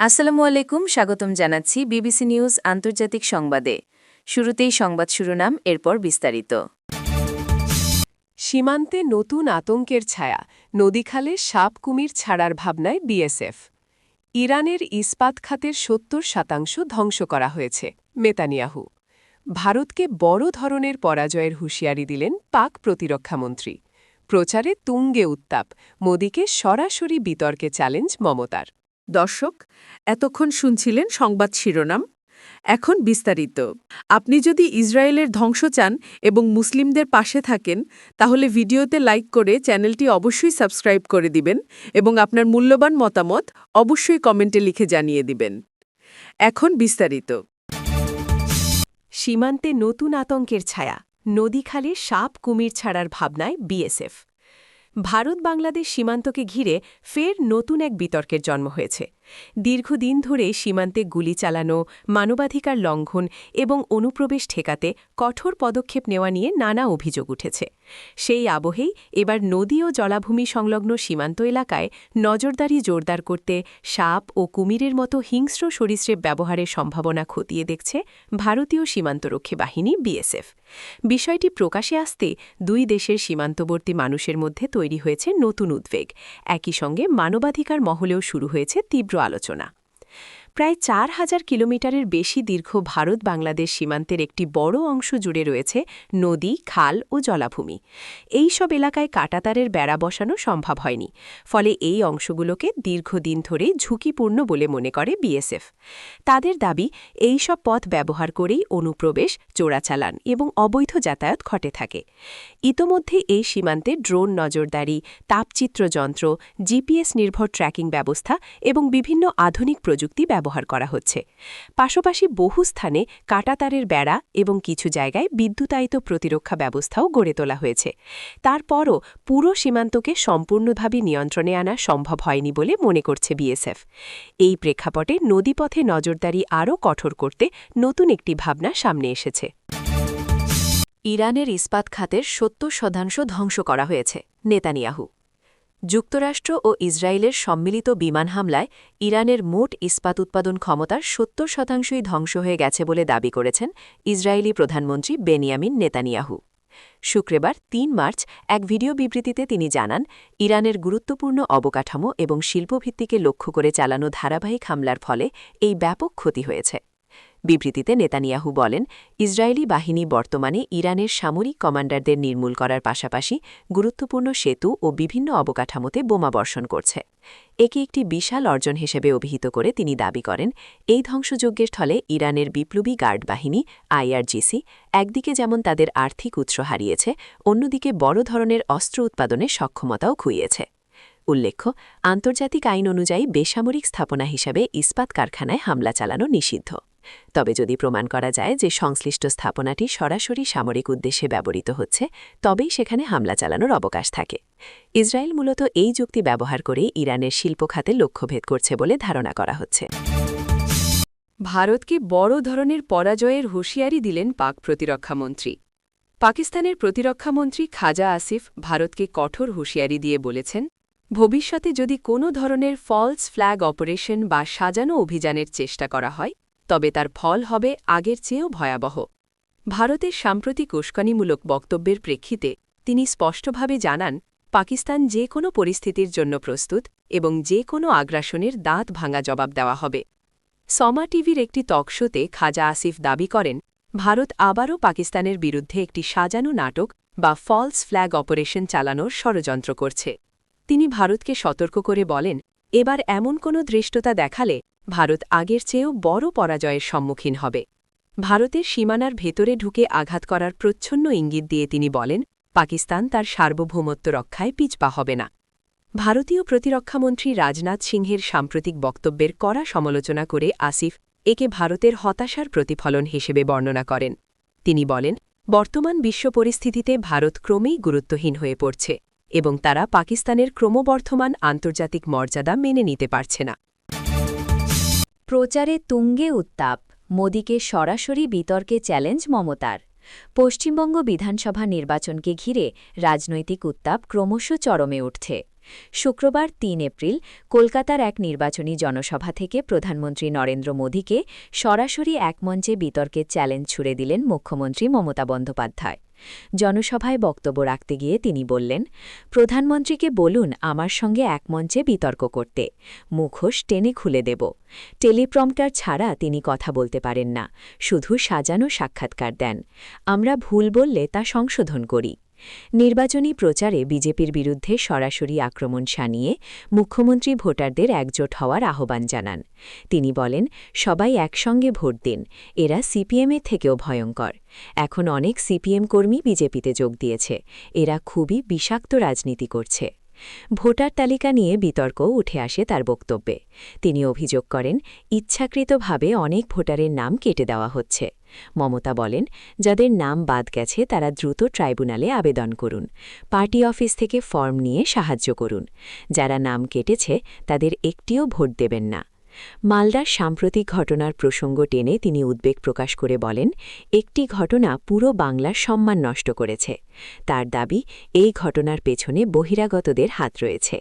আসসালামু আলাইকুম, স্বাগতম জানাচ্ছি বিবিসি নিউজ আন্তর্জাতিক সংবাদে। শুরুতেই সংবাদ শিরোনাম, এরপর বিস্তারিত। সীমান্তে নতুন আতঙ্কের ছায়া, নদীখালে সাপ কুমির ছাড়ার ভাবনায় বিএসএফ। ইরানের ইস্পাত খাতের ৭০% ধ্বংস করা হয়েছে, নেতানিয়াহু। ভারতকে বড় ধরনের পরাজয়ের হুঁশিয়ারি দিলেন পাক প্রতিরক্ষামন্ত্রী। প্রচারে তুঙ্গে উত্তাপ, মোদিকে সরাসরি বিতর্কে চ্যালেঞ্জ মমতার। দর্শক, এতক্ষণ শুনছিলেন সংবাদ শিরোনাম। এখন বিস্তারিত। আপনি যদি ইসরায়েলের ধ্বংস চান এবং মুসলিমদের পাশে থাকেন, তাহলে ভিডিওতে লাইক করে চ্যানেলটি অবশ্যই সাবস্ক্রাইব করে দিবেন এবং আপনার মূল্যবান মতামত অবশ্যই কমেন্টে লিখে জানিয়ে দিবেন। এখন বিস্তারিত। সীমান্তে নতুন আতঙ্কের ছায়া, নদীখালে সাপ কুমির ছাড়ার ভাবনায় বিএসএফ। ভারত বাংলাদেশ সীমান্তকে ঘিরে ফের নতুন এক বিতর্কের জন্ম হয়েছে। দীর্ঘদিন ধরে সীমান্তে গুলি চালানো, মানবাধিকার লঙ্ঘন এবং অনুপ্রবেশ ঠেকাতে কঠোর পদক্ষেপ নেওয়া নিয়ে নানা অভিযোগ উঠেছে। সেই আবহেই এবার নদী ও জলাভূমি সংলগ্ন সীমান্ত এলাকায় নজরদারি জোরদার করতে সাপ ও কুমিরের মতো হিংস্র সরীসৃপ ব্যবহারের সম্ভাবনা খতিয়ে দেখছে ভারতীয় সীমান্তরক্ষী বাহিনী বিএসএফ। বিষয়টি প্রকাশে আসতে দুই দেশের সীমান্তবর্তী মানুষের মধ্যে তৈরি হয়েছে নতুন উদ্বেগ। একই সঙ্গে মানবাধিকার মহলেও শুরু হয়েছে তীব্র আলোচনা। প্রায় ৪,০০০ কিলোমিটারের বেশি দীর্ঘ ভারত বাংলাদেশ সীমান্তের একটি বড় অংশ জুড়ে রয়েছে নদী, খাল ও জলাভূমি। এই সব এলাকায় কাঁটাতারের বেড়া বসানো সম্ভব হয়নি, ফলে এই অংশগুলোকে দীর্ঘদিন ধরে ঝুঁকিপূর্ণ বলে মনে করে বিএসএফ। তাদের দাবি, এই সব পথ ব্যবহার করেই অনুপ্রবেশ, চোরাচালান এবং অবৈধ যাতায়াত ঘটে থাকে। ইতোমধ্যে এই সীমান্তে ড্রোন নজরদারি, তাপচিত্র যন্ত্র, জিপিএস নির্ভর ট্র্যাকিং ব্যবস্থা এবং বিভিন্ন আধুনিক প্রযুক্তি ব্যবহার করা হচ্ছে। পাশাপাশি বহু স্থানে কাঁটাতারের বেড়া এবং কিছু জায়গায় বিদ্যুতায়িত প্রতিরক্ষা ব্যবস্থাও গড়ে তোলা হয়েছে। তারপরও পুরো সীমান্তকে সম্পূর্ণভাবে নিয়ন্ত্রণে আনা সম্ভব হয়নি বলে মনে করছে বিএসএফ। এই প্রেক্ষাপটে নদীপথে নজরদারি আরও কঠোর করতে নতুন একটি ভাবনা সামনে এসেছে। ইরানের ইস্পাত খাতের ৭০% ধ্বংস করা হয়েছে, নেতানিয়াহু। যুক্তরাষ্ট্র ও ইসরায়েলের সম্মিলিত বিমান হামলায় ইরানের মোট ইস্পাত উৎপাদন ক্ষমতার ৭০%ই ধ্বংস হয়ে গেছে বলে দাবি করেছেন ইসরায়েলি প্রধানমন্ত্রী বেনিয়ামিন নেতানিয়াহু। শুক্রবার ৩ মার্চ এক ভিডিও বিবৃতিতে তিনি জানান, ইরানের গুরুত্বপূর্ণ অবকাঠামো এবং শিল্পভিত্তিকে লক্ষ্য করে চালানো ধারাবাহিক হামলার ফলে এই ব্যাপক ক্ষতি হয়েছে। বিবৃতিতে নেতানিয়াহু বলেন, ইসরায়েলি বাহিনী বর্তমানে ইরানের সামরিক কমান্ডারদের নির্মূল করার পাশাপাশি গুরুত্বপূর্ণ সেতু ও বিভিন্ন অবকাঠামোতে বোমা বর্ষণ করছে। একে একটি বিশাল অর্জন হিসেবে অভিহিত করে তিনি দাবি করেন, এই ধ্বংসযজ্ঞের ফলে ইরানের বিপ্লবী গার্ড বাহিনী আইআরজিসি একদিকে যেমন তাদের আর্থিক উৎস হারিয়েছে, অন্যদিকে বড় ধরনের অস্ত্র উৎপাদনের সক্ষমতাও খুইয়েছে। উল্লেখ্য, আন্তর্জাতিক আইন অনুযায়ী বেসামরিক স্থাপনা হিসাবে ইস্পাত কারখানায় হামলা চালানো নিষিদ্ধ। তবে যদি প্রমাণ করা যায় যে সংশ্লিষ্ট স্থাপনাটি সরাসরি সামরিক উদ্দেশ্যে ব্যবহৃত হচ্ছে, তবেই সেখানে হামলা চালানোর অবকাশ থাকে। ইসরায়েল মূলত এই যুক্তি ব্যবহার করে ইরানের শিল্প খাতে লক্ষ্যভেদ করছে বলে ধারণা করা হচ্ছে। ভারতকে বড় ধরনের পরাজয়ের হুঁশিয়ারি দিলেন পাক প্রতিরক্ষামন্ত্রী। পাকিস্তানের প্রতিরক্ষামন্ত্রী খাজা আসিফ ভারতকে কঠোর হুঁশিয়ারি দিয়ে বলেছেন, ভবিষ্যতে যদি কোনো ধরনের ফলস ফ্ল্যাগ অপারেশন বা সাজানো অভিযানের চেষ্টা করা হয়, তবে তার ফল হবে আগের চেয়েও ভয়াবহ। ভারতের সাম্প্রতিক উস্কানিমূলক বক্তব্যের প্রেক্ষিতে তিনি স্পষ্টভাবে জানান, পাকিস্তান যে কোনো পরিস্থিতির জন্য প্রস্তুত এবং যে কোনো আগ্রাসনের দাঁত ভাঙা জবাব দেওয়া হবে। সমা টিভির একটি টকশোতে খাজা আসিফ দাবি করেন, ভারত আবারও পাকিস্তানের বিরুদ্ধে একটি সাজানো নাটক বা ফলস ফ্ল্যাগ অপারেশন চালানোর ষড়যন্ত্র করছে। তিনি ভারতকে সতর্ক করে বলেন, এবার এমন কোনো ধৃষ্টতা দেখালে ভারত আগের চেয়েও বড় পরাজয়ের সম্মুখীন হবে। ভারতের সীমানার ভেতরে ঢুকে আঘাত করার প্রচ্ছন্ন ইঙ্গিত দিয়ে তিনি বলেন, পাকিস্তান তার সার্বভৌমত্ব রক্ষায় পিছপা হবে না। ভারতীয় প্রতিরক্ষামন্ত্রী রাজনাথ সিংহের সাম্প্রতিক বক্তব্যের কড়া সমালোচনা করে আসিফ একে ভারতের হতাশার প্রতিফলন হিসেবে বর্ণনা করেন। তিনি বলেন, বর্তমান বিশ্ব পরিস্থিতিতে ভারত ক্রমেই গুরুত্বহীন হয়ে পড়ছে এবং তারা পাকিস্তানের ক্রমবর্ধমান আন্তর্জাতিক মর্যাদা মেনে নিতে পারছে না। প্রচারে তুঙ্গে উত্তাপ, মোদিকে সরাসরি বিতর্কে চ্যালেঞ্জ মমতার। পশ্চিমবঙ্গ বিধানসভা নির্বাচনকে ঘিরে রাজনৈতিক উত্তাপ ক্রমশ চরমে উঠছে। শুক্রবার ৩ এপ্রিল কলকাতার এক নির্বাচনী জনসভা থেকে প্রধানমন্ত্রী নরেন্দ্র মোদীকে সরাসরি এক মঞ্চে বিতর্কের চ্যালেঞ্জ ছুড়ে দিলেন মুখ্যমন্ত্রী মমতা বন্দ্যোপাধ্যায়। জনসভায় বক্তব্য রাখতে গিয়ে তিনি বললেন, প্রধানমন্ত্রীকে বলুন আমার সঙ্গে এক মঞ্চে বিতর্ক করতে, মুখোশ টেনে খুলে দেব। টেলিপ্রম্পটার ছাড়া তিনি কথা বলতে পারেন না, শুধু সাজানো সাক্ষাৎকার দেন। আমরা ভুল বললে তা সংশোধন করি। নির্বাচনী প্রচারে বিজেপির বিরুদ্ধে সরাসরি আক্রমণ শানিয়ে মুখ্যমন্ত্রী ভোটারদের একজোট হওয়ার আহ্বান জানান। তিনি বলেন, সবাই একসঙ্গে ভোট দিন, এরা সিপিএমের থেকেও ভয়ঙ্কর। এখন অনেক সিপিএম কর্মী বিজেপিতে যোগ দিয়েছে, এরা খুবই বিষাক্ত রাজনীতি করছে। ভোটার তালিকা নিয়ে বিতর্ক উঠে আসে তার বক্তব্যে। তিনি অভিযোগ করেন, ইচ্ছাকৃতভাবে অনেক ভোটারের নাম কেটে দেওয়া হচ্ছে। মমতা বলেন, যাদের নাম বাদ গেছে তারা দ্রুত ট্রাইব্যুনালে আবেদন করুন, পার্টি অফিস থেকে ফর্ম নিয়ে সাহায্য করুন। যারা নাম কেটেছে তাদের একটিও ভোট দেবেন না। মালদার সাম্প্রতিক ঘটনার প্রসঙ্গ টেনে তিনি উদ্বেগ প্রকাশ করে বলেন, একটি ঘটনা পুরো বাংলার সম্মান নষ্ট করেছে। তার দাবি, এই ঘটনার পেছনে বহিরাগতদের হাত রয়েছে।